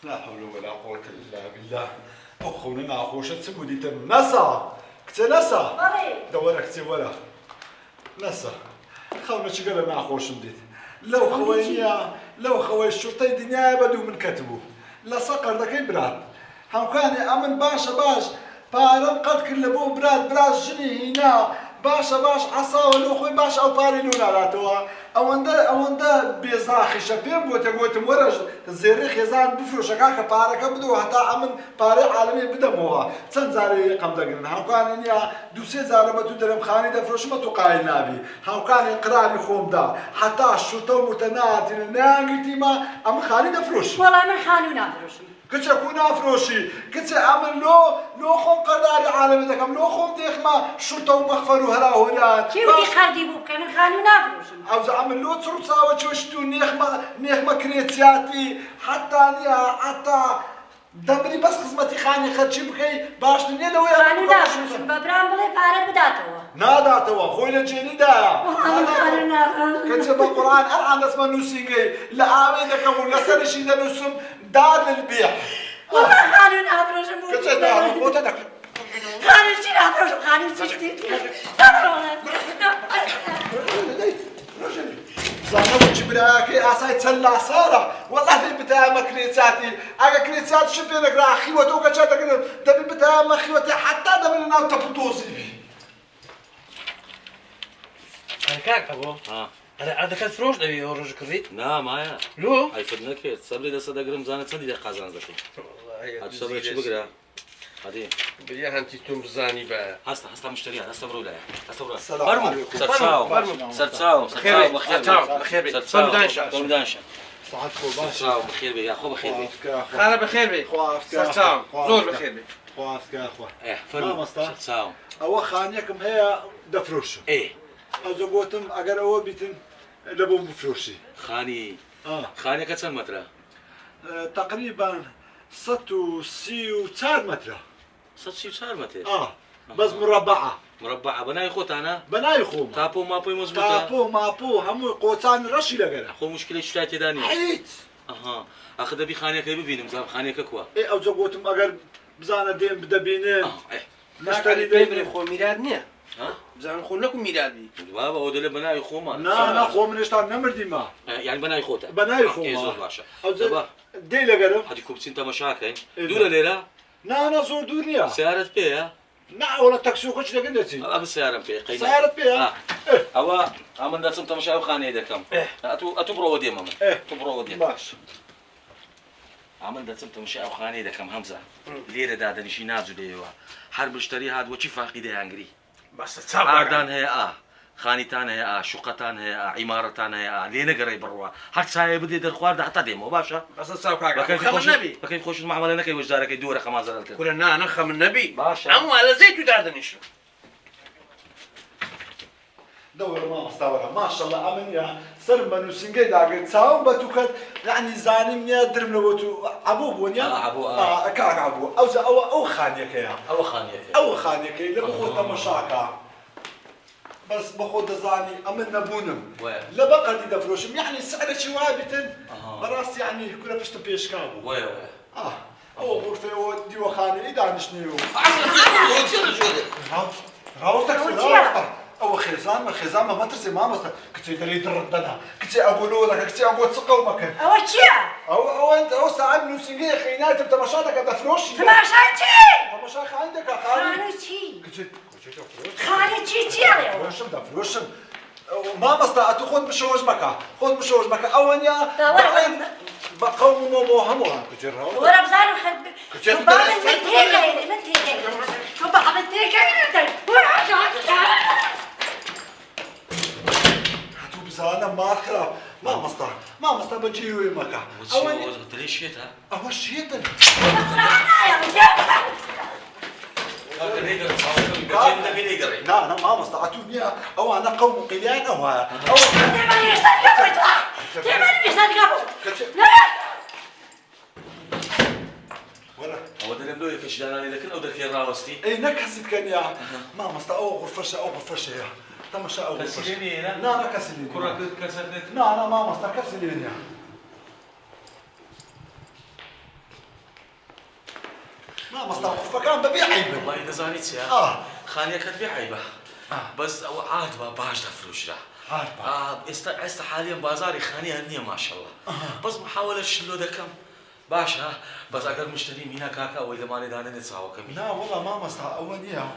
لا حول ولا قوة إلا بالله. أخونا ناخوش تسمودي تم نسا كتي نسا دورك كتي ولا نسا خونا شقال ناخوش مديت لو خوينيا لو خوي الشرطة الدنيا بدو من كتبو لا سقر ذاك براد هم كان أمن باشا باش بارم قد كلبو براد جني هنا باش عصا ولو خوي باش أو باري لونا راتوا أوندا بيزاخي شبيب وتقول تمرج الزريخ يزان بفلوس كاكا بارك بدو حتى أمن باري عالمي بدموها تنزاري قم دقن هم كان يا دوسي زارة بدو درم خاني دفروش ما تقايل نابي هم كان يقرأ خوم دا حتى الشرطة متناتي ناقتي ما أم خاني دفروش والله من خاني نافروش كنت أكون أفروشي كنت أعمل لو خم قداري عالمي دكم لو خم ديخ ما شرطة ومخفر وهلا وهلا كيف دي خردي بوك من خاني نافروش عاوز أعمل لو ترصا وتشتو نيخ ما كريتياتي حتى دمري بس خدمتي خاني خدشي بكي باش دنيا لو خاني نافروش ببرام بلي بارد بداتوا ناداتوا خوينا جيني دا خاني نافروش كتب القرآن الآن اسمه نوسينجي لا آمين دكم ولا سرشي دا نسم دار للبيع والله خاني نافروش كتب دار موتك خاني شي نافروش خاني شي زانو جبراكي اساي تسلا ساره والله دي بتاع مكريتاتي اجا كريتات شبينك راح خيوتو كشاتك دبي بتاع مخيوتي حتى دبي ناو تبطوسي هكاك ابو هذا كان فروش دبي يورج كريت لا معايا لو هاي فدنا كيف صبري لسه ده قرم زانت سندي قازان زكي هاد صبري شو بقرا هادي بليها انت توم بزاني بقى هسه مشتريها هسه برولا السلام عليكم سرتساو بخير بخير دانشا صحتكم باشا بخير بي يا اخو بخير بي خاله بخير بي سرتساو زور بخير بي خوافك يا اخوة ايه فرو سرتساو او خانيكم هي دفروش ايه او قوتم اگر او بيتن لبو بفروشي خاني كتسن مترا تقريبا 6 متر صار صار متر بس مربعة بناي خوت انا بناي خوما تابو مابو مزبوطه مابو هم قوتان رشي لقنا اخو مشكله شتاتي داني حيت اخذ بي خانيك ببينم زاب خانيك كوا ايه او زقوتم اگر بزانا دين بدا بينين ايه نشتري دين خو ميلاد نيه بزان خو لكم ميلاد بي بابا ودل بناي خوما نا خو من اشتار نمر ديما يعني بناي خوتا بناي خوما باشا او دي لقرم هادي كوبسين تا مشاكل دولا ليله نا زور دنيا سيارة بيها نا ولا تاكسي كنت لقيتي ابو سيارة بيها قيمة سيارة بيها اوا امن داسم تمشي او خاني دكم اتو برو ودي ماما تو برو ودي باش عمل داسم تمشي او خاني دكم همزه ليره دادن شي نازو ديوا حرب اشتري هاد وشي فاقده انجري بس تصاب اردان هي خانيتان هي شقتان هي عمارتان هي لينا قري بروا حتى ساي بدي در خوار ده حتى ديمو باشا بس تصاب كاكا خم النبي لكن يخش المعمل هناك يوجدارك يدور كما زال كلنا انا خم النبي باشا عمو على زيت ودادنش دور ما مستوى ما شاء الله امنيا سرمن وسنجي داقت ساوم بتوكت يعني زاني من درم لوتو ابو بونيا ابو كاك ابو او خانيك يا او خانيك لما خذت مشاكا بس باخذ زاني امن نبونم لا بقى دي دفروشم يعني سعر شوابتن براس يعني كلها بشت بيشكابو او غرفه ودي وخاني اذا نشنيو راوتك او خزان ما ترسي ما مست كنت دري دردنا كنت اقولوا لك كنت اقول تسقوا مكان او تشيا او انت او ساعد نوسينجي خينات بتمشاتك دفروشي تمشاك عندك خاني تشي دفروشم ما مستعد خذ بشوج مكا اونيا بقوم مو هموها كتير ورا بزارو خد شو بعمل منتهي شو بعمل هاتو بزانا ما خرا ما مستا بجيوي مكا اونيا ليش شيتها اول شيتن لا انا ما مستعتوني او انا قوم قليان او ولا هو ده اللي في شداني لكن او ده في راوستي اي نكست كان يا ما مستا او غرفشه يا تمشى او غرفشه لا انا كسليني كره كسرت لا انا ما مستا كسليني ما مصطفى كان ببيع عيبه والله إذا زانيت يا خانية كتبيع عيبه بس أو عاد باش دفروش له است حاليا بازاري خانية هنية ما شاء الله بس محاولة شلو دكم باشا بس اگر مشتري مينا كاكا وإذا ما ندانا نتساوى كمي لا والله ما مصطفى أولية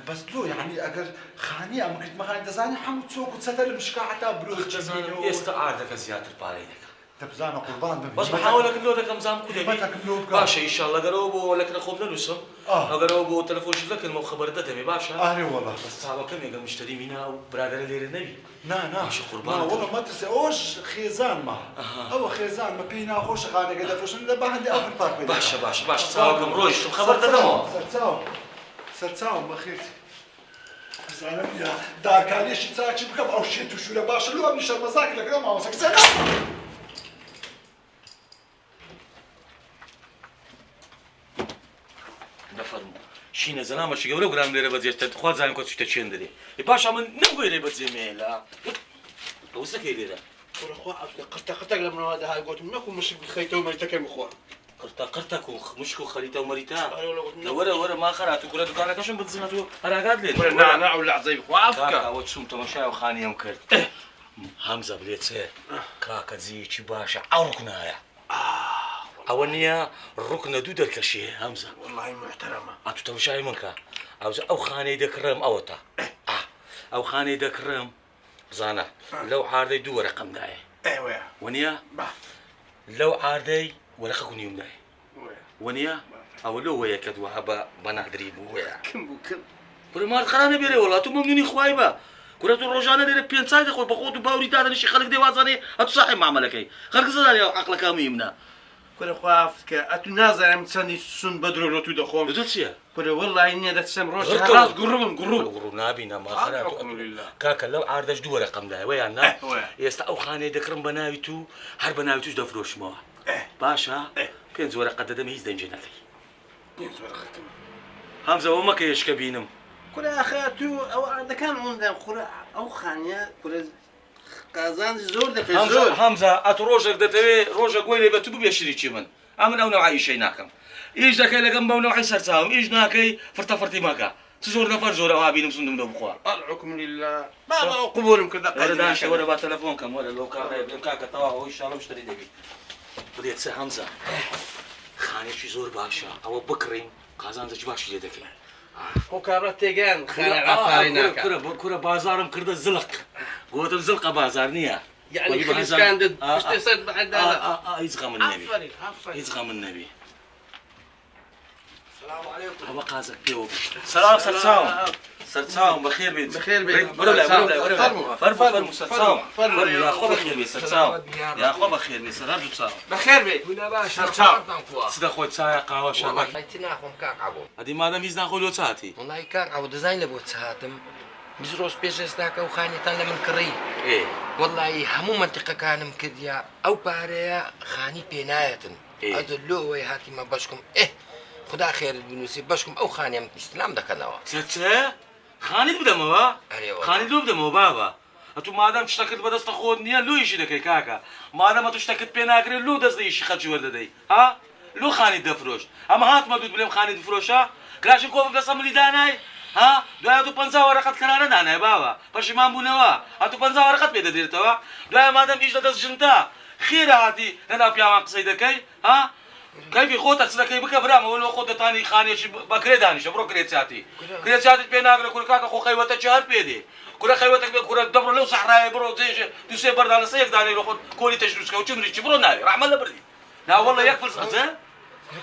بس لو يعني اگر خانية ممكن ما خانية دزاني حمد سوق وتستر المشكلة حتى بروح دزاني استعارتك زيادة البالينك تبزانا قربان ببي بس محاولة كلو دكم زام كده متى كلو باشا إن شاء الله قروبو لكن خوبنا نسم قروبو تلفون شلك المو خبر دتمي باشا والله بس صعبة كم يقول مشتري مينا وبرادر اللي النبي نا باشا قربان والله ما تنساوش خيزان ما هو خيزان ما بينا خوش خانة قد فوش لا باهندي أول بارك باشا تصاوى كم رويش خبر دتمو سرتاو ما خيرتي بس أنا يا دار كان يشي تاكي بكم أو شيء تشوله باشا لو أبني شر مزاك لك ما وصلك سنة نفرمو شينا زلامة شي قبله قرام ليرة بزيش تخوات زاين كنت تشين دري باشا من نبغي لي بزيميلا وسك ليرة والله قرتك لما هذا هاي قلت منكم مش بخيته ومرتك مخوا قرتك مشكو خليته ومريتا ورا ما خراتو كل دكانك شنو بتزنتو اراقاد لي نعناع ولا عزيب وعفكا كاكا وتشوم تمشى وخاني يمكر همزه بليت سير كاكا زيتش باشا عركنايا أولنيا الركن دود الكشي همزة والله محترمة أنتو تمشي منك أو خاني دكرم أوتا أو خاني دكرم زانا لو عاردي دو رقم داي ايوه ونيا لو عاردي ورقكم يوم داي ونيا أو لو ويا كدوا هبا بنا دريبو ويا كم كل ما خلانا بيري والله تو ممنوني خوايبة كرة الرجانة اللي بين سايد أخو بقود باوري تاع نشي خلق دي وازاني أتو صاحب معملك خلق زاني عقلك أميمنا كل خوافك أتنازع عم تسني سن بدر لو تدخل دوتسيا كل والله إني هذا تسمى روش خلاص قرب نابينا ما خلاص كاكا لو عاردش دو رقم ده ويانا يستأو خاني دكرم بناويتو هر بناويتوش دفروش ما باشا بينز ورقة دم هيز دنجناتي بينز ورقة همزة وما كيش كبينم كل أخاتو أو هذا كان عندنا كل أو خانية كل قازان زور ده في زور همزة أتروجك دتوي روجك قوي بتبو بيشري شيء أمن أو نوعي شيء ناكم إيش ذاك اللي جنبه ونوعي سرتاهم إيش ناكي فرتي ماكا تزور نفر زور أو هابين مسندم دو بخوا الحكم لله ما قبولهم كذا ولا داش ولا بتلفونكم ولا لو كان بإمكانك توا إن شاء الله مشتري دبي بديت سه همزة خاني شي زور باشا أو بكرين قازان زج باش يدك وكابرت تيجان خاني عفاريناك كرة بازارم كرد الزلق قوة الزلقة بازار نية يعني خلص كان ضد مش تصير بعد هذا يزغم النبي عفري يزغم النبي السلام عليكم هو قازك بيو سلام سرساوم بخير بيت ولا فرفر سرساوم يا خو بخير بيت سرساوم يا خو بخير بيت سراب تساوم بخير بيت ولا باشا سرساوم سيدا خويا تسايا قهوه شربك والله تناخم كاك عبو هذه مادام يزنا خو لو ساعتي والله كاك عبو دزاين لبو تساتم بزروس بيجس ذاك او خاني تان لمن كري ايه والله همو منطقه كان مكديا او باريا خاني بينايه ادلو وي هاتي ما بشكم خدا خير بنوسي بشكم او خاني ام استلام دك انا تتا خاني تبدا ما خاني لو بدا ما بابا اتو مادام تشتكت بدس تاخذني لو يجي لك كاكا مادام تشتكت بيناغري لو دز يشي خدش ولدي ها لو خاني دفروش اما هات ما دود بلم خاني دفروشا كلاش كوف بس املي داناي ها دوای تو 50 ورقه کناره دانه بابا پشیمان بونوا اتو 50 ورقه پیدا دیرتوا دوای مادام ایش داس جنتا خیر هاتی انا پیام قصیدکی ها كيف خوتك صدقني بك برام ولو خود ثاني خاني بكري دانش برو كريتاتي بيناغر كل كاكا خو خيوتك شهر بيدي كل خيوتك كل دبر لو صحراء برو زي تسي برد على سيك داني لو خود كولي تجلس كوتشمري برو ناوي رحمه بردي لا والله يكفل صدق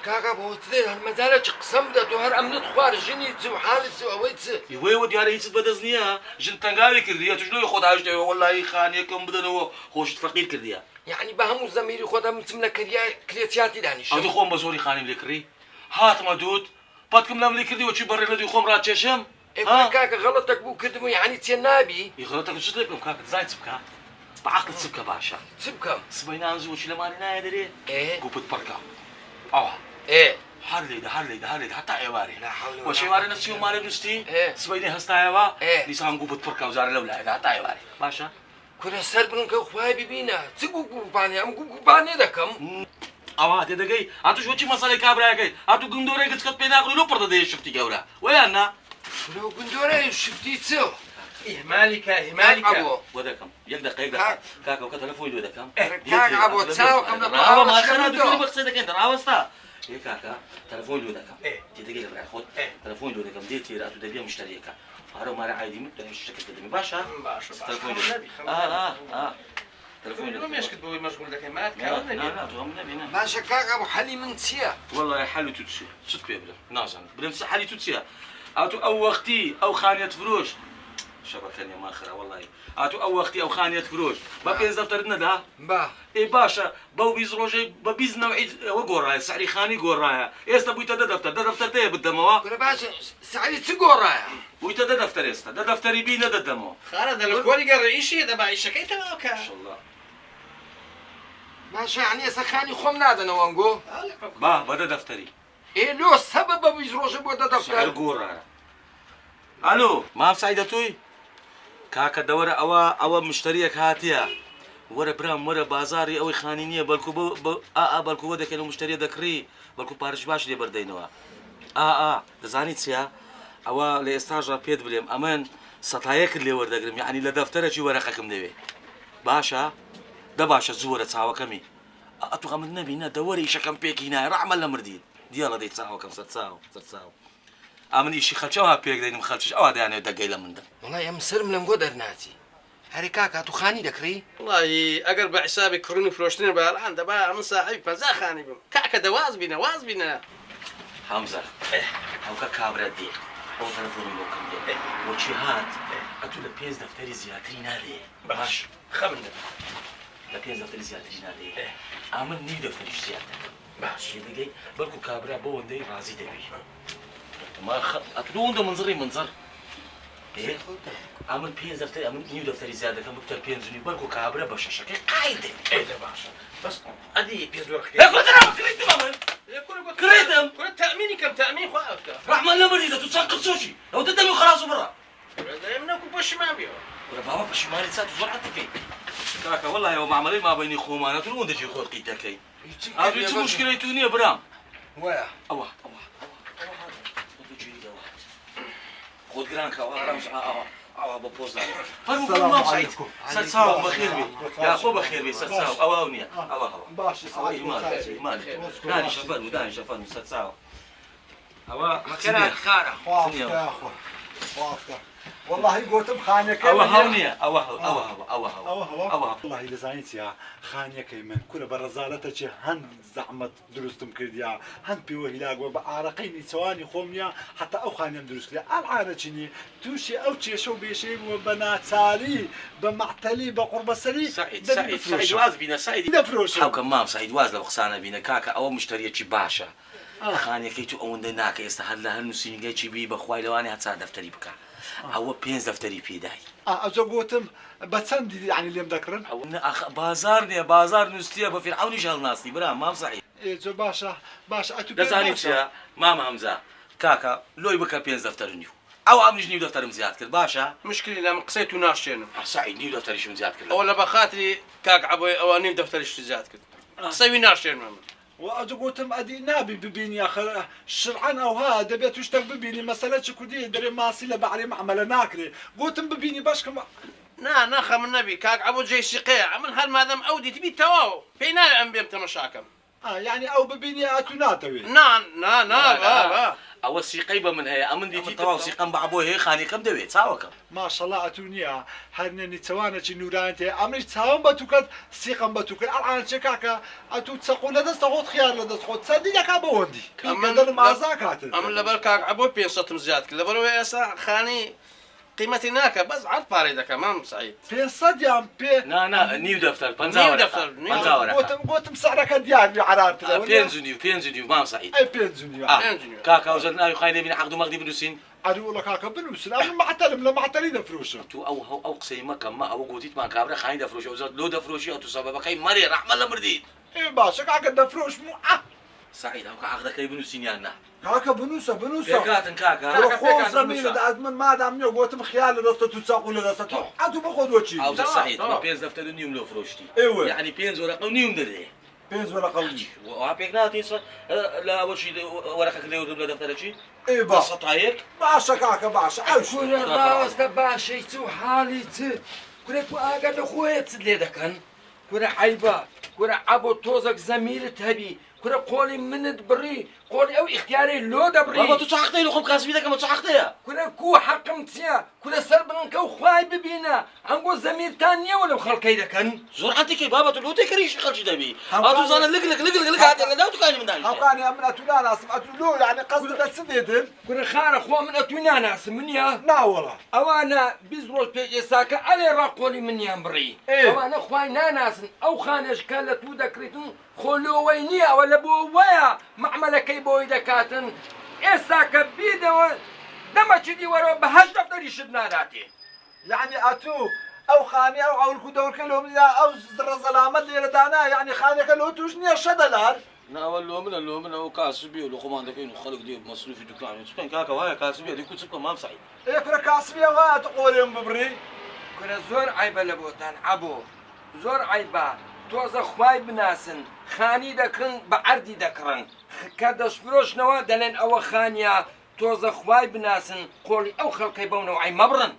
كاكا بوتلي المزارع قسم ده هر امنت خوار جني تسو حالس ويتس يوي ودي على يس بدزنيا جن تنقالي كرديا تشلو ياخذ هاج والله خانيكم بدنو خوش فقير كرديا يعني بهم زميلي خدها متمنا كرياتياتي دانش ادو خوم بزوري خاني ملكري هات مدود باتكم لا ملكري وشي بري لدي خوم رات ششم كاكا غلطك بو كدمو يعني تنابي يغلطك شو لكم كاكا زايد سبكا بعقل سبكا باشا سبكم سبينا نزو وشي لما لنا يدري قبط بركه هارلي حتى عواري لا حول ولا وشي واري نفسي ومالي دوستي سبيني هستايوا لسان قبط بركه وزار لولا حتى عواري باشا كل سر بنك خوای ببینا چگو بانی ام گو بانی دکم ئەوە تێدەگەی هاتوش وەچی مەسەلەی کابراەکەی هاتوو گندۆرەی گچکەت پێ ناکڕی لۆ پڕدە دەیە شفتی گەورە وەیاننا لەو گندۆرەی شفتی چۆ ئیهمالیکە ئیهمالیکە بۆ دەکەم یەک دقیقە کاکەوکە تەلەفۆی لۆ دەکەم کاک ئەبۆ چاوەکەم لە ڕاوە ماشەنا دوێ بە قسە دەکەین ڕاوەستا هێ کاکە تەلەفۆی لۆ دەکەم تێدەگەی لە برای خۆت تەلەفۆی لۆ دەکەم دێت تێرە تو دەبێ مشتریەکە هەرە مارە عایدی من دەبێ شتەکەت دەدەمی باشە تەلەفۆی تەلەفۆن مێشکت بۆی مەشغول دەکەی مات باشە کاک ئەبۆ حەلی من چییە؟ والله حەلی تو چییە؟ چت پێ برم نازانم برم حەلی تو چییە؟ ئاتو ئەو وەختی ئەو خانێت فرۆش شەبەکە نێ ماخرا وەڵی ئاتو ئەو وەختی ئەو خانێت فرۆش بە پێنج دەفتەرت نەدا؟ با ئێ باشە بەو بیست ڕۆژەی بە بیست نەوعی ئەوە گۆڕایە سعری خانی گۆڕایە ئێستا بوویتە دە دەفتەر تەیە بدەمەوە باشە سعری چ گۆڕایە؟ بوویتە دە دەفتەر ئێستا دە دەفتەری بی نەدەدەمەوە خارە دە لە کۆری گەڕە ئیشی دەبا ئیشەکەی تەواوکە باشە یعنی ئێستا خانی خۆم نادەنەوە ئەنگۆ؟ با بە دە دەفتەری ئێ لۆ سەبە بە بیست ڕۆژە بۆ دە دەفتەر سعر گۆڕایە ئالۆ ماف سعیدە توی کاکە دەوەرە ئەوە مشتریەک هاتیە وەرە برام وەرە بازاری ئەوەی خانی نییە بەڵکو بەڵکو بۆ دەکەن و مشتریە دەکڕی بەڵکو پارش باش لێ بەردەینەوە دەزانی چییە ئەوە لە ئێستاژە پێت بڵێم ئەمن سەتایەکت لێ وەردەگرم یعنی لە دەفتەرەکی وەرەقەکەم دەوێ باشە دە باشە زووەرە چاوەکەمی ئەتوقە من نەبینە دەوەری شەکەم پێکی نایە ڕەحمە لە مردید دیاڵە دەی چاوەکەم سەر چاو ئەمن ئیشی خەلچەوە پێک دەینم خەلچش ئەوە دەیانێت دەگەی لە مندە وڵای ئەم سرم لەنگۆ دەرناچی هەرێ کاک هاتوو خانی دەکڕی؟ وڵی ئەگەر بە حیسابی کڕین و فرۆشتنی بەڵان دەبا من ساحەبی 50 خانی بم کاکە دەواز بینە واز بینە حەمزە ئەوکە کابرات دێ ئەو تەلەفۆنی بۆ کەم دێ بۆچی هات ئەتوو لە پێنج دەفتەری زیاتری نادێ باش خەم لە پێنج دەفتەری زیاتری نادێ ئامن نیو دەفتەریش زیاتر باش دەگەی بەڵکو کابرا بۆ ئەوەندەی ڕازی دەبی ئەتوو ئەوەندە منزەر ئەمن پێنج دەفتەری ئەمن نیو دەفتەری زیاد دەکەم بکتە پێنجنی بەڵکو کابرا بە شەشەکەی قای دەبی ئێدە باشە بەس ئەدی پێ زۆرەکەی كريتم تأميني كم تأمين خواهك رحمة الله مريضة تسقط سوشي لو تدمي خلاص برا منكم باش ما بيو ولا بابا باش ما ريت ساتو زرعت كي كاكا والله يوم عملي ما بيني خوما انا تقول دجي خود قيتكي هذه شو مشكلة توني برام واه اوه خود جرانك او بوزا فرمو سعيد سلساو بخير بي يا اخو بخير بي سلساو او هونيا او باش داني شفان سلساو او مكانها خارة خوافك يا اخو خوافك والله قوتم خانك او هونيا او والله لزاينت يا خانك من كل برزالتك هند زعمت درستم كرديا هند بيوهلاق وبعارقيني ثواني خوميا حتى او خانم درست لي العارتني توشي او تشو بيشي وبنات سالي بمعتلي بقرب سري سعيد واز بينا سعيد دفروش او كمان سعيد واز لو خسانه بينا كاكا او مشتريتي باشا خانيكي تو اون دناك يستحل لها نسينجي بي بخواي لواني هتصا دفتري بكا او بينز دفتري بيداي ازو قوتم بتسندي يعني اللي مذكرن او بازارني بازار نستيه بفرعون شغل ناسي برا ما صحيح ايزو باشا اتو دزاني تشا ماما همزه كاكا لوي بكا بينز دفتر نيو او عمج نيو دفتر مزياد كر باشا مشكلة لما قصيتو ناشتين سعيد نيو دفتر شو مزياد كر ولا بخاطري كاك عبوي او نيو دفتر زياد كر قصيوي ناشتين ماما وأجو قلتم أدي نابي ببيني آخر شرعان أو هذا بيت وشتك ببيني مسألة شكودي دري ماسيلة بعري معملة ناكري قلتم ببيني باش كم نا خم النبي كاك عبو جاي سقيع عمل هالمادام أودي تبي تواو فينا أم بيمت مشاكم يعني أو ببيني أتوناتوي نا با او سيقيبه من هي امن دي تي سيقم بعبوه هي خاني كم دوي تساوك ما شاء الله أتونيا هرني توانا شي نورانتي أمري تساوم بتوكت سيقم بتوكت الآن شكاكا أتو تسقول لدس تاخد خيار لدس خد صدق لك أبو ودي كمل ما زاكات أمن لبر كاك عبو بين صوت مزياد لبر ويسا خاني قيمتي ناكا بس عاد باري دكا مام سعيد بين صديام بين نا نيو دفتر نيو دفتر قوتم سعرك ديار بعرارتي بينزونيو مام سعيد أي بينزونيو كاكا وزدنا يخايدي بين عقد مغدي بنوسين أقول لك هاكا بنوس أنا معتلم لا معتلين فروشه تو او قسيمه كما او قوتيت ما كابره خاين دفروش او زاد لو دفروشي او تسبب كاي مري رحمه الله مرديد إيه باشا كاكا دفروش مو سعيد او عقدك اي بنوسين يانا كاكا بنوسه كاكا خوف زميل داد من ما دام نيو قوتم خيال راسته تساقول راسته عادو باخذ وشي او سعيد ما بينز دفتر نيوم لو فروشتي ايوه يعني بينز ورقه نيوم دري 5 ورقه ولي وعبيك ناتي لا اول شيء ورقك اللي يوجد دفتر شيء اي با بسط هيك باشا كاكا باشا عاوش كل راس باشا تو حالي كل اقعد اخويا تسلي دكان كل عيبه كل عبو توزك زميل تهبي كل قولي من بري قولي او اختياري لو دبري بابا تو صحختي لو خم كاسبي دك ما صحختي كل كو حقمتيا كل سربن كو خواي ببينا انقو زميل تانية ولا خلقي دكان زور عندك بابا تو تكريش خلشي دبي هاتو زانا لك هذا لا تكاني من داش هاوكاني من اتونا ناس اتولو يعني قصد تسديد كل خار اخو من اتونا ناس من يا لا والله اوانا بيزروش بيجي ساكا علي راقولي من يامبري اوانا خواي ناس او خانش كانت ودكريتن خلو وينيا ولا بويا معمل كيبوي دكاتن اساكا بيدو دما تشدي ورا بهاش دفتر يشدنا ذاتي يعني اتو او خاني او الكدور كلهم او زر ظلامات اللي دانا يعني خاني كلو توشني الشدلار نا والله من هو كاسبي ولو خمان دك انه خلق دي مصروف دكان سكن كاكا وهاي كاسبي دي كنت ما مسعيد ايه كره كاسبيه وتقولهم ببري كنا زور عيبة لبوتان عبو زور عيبة توزا خواي بناسن خاني دكرن بعردي دكرن كادش فروش نوا دلن او خانيا توزا خواي بناسن قولي او خلقي بونو عي مبرن